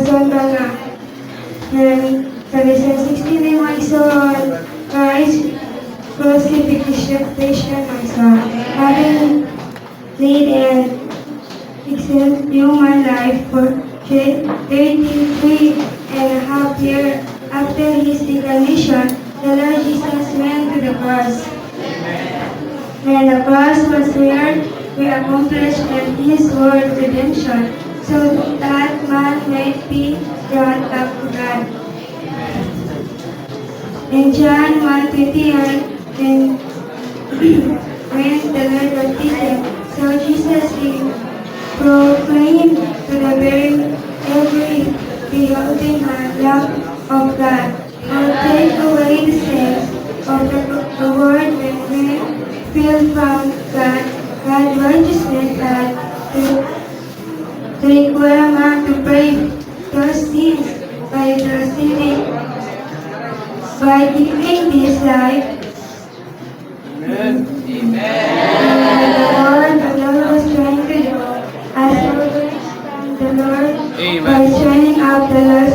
John Banga. And Salesian 16 my son, is crucifixion my son. Having lead and extend human life for 33 and a half years after his incarnation, the Lord Jesus went to the cross. And the cross was where we accomplished his word redemption, so that man might be brought up to God. In John 1:21, and when the Lord was eaten, so Jesus proclaimed to the very every beholding the Lamb of God, who take away the sins of the world and we filled from God's righteousness and to require man to pray those sins by the sinning, by giving his life. Amen. And the Lord was trying to do, as always from the Lord, by Amen. shining out the light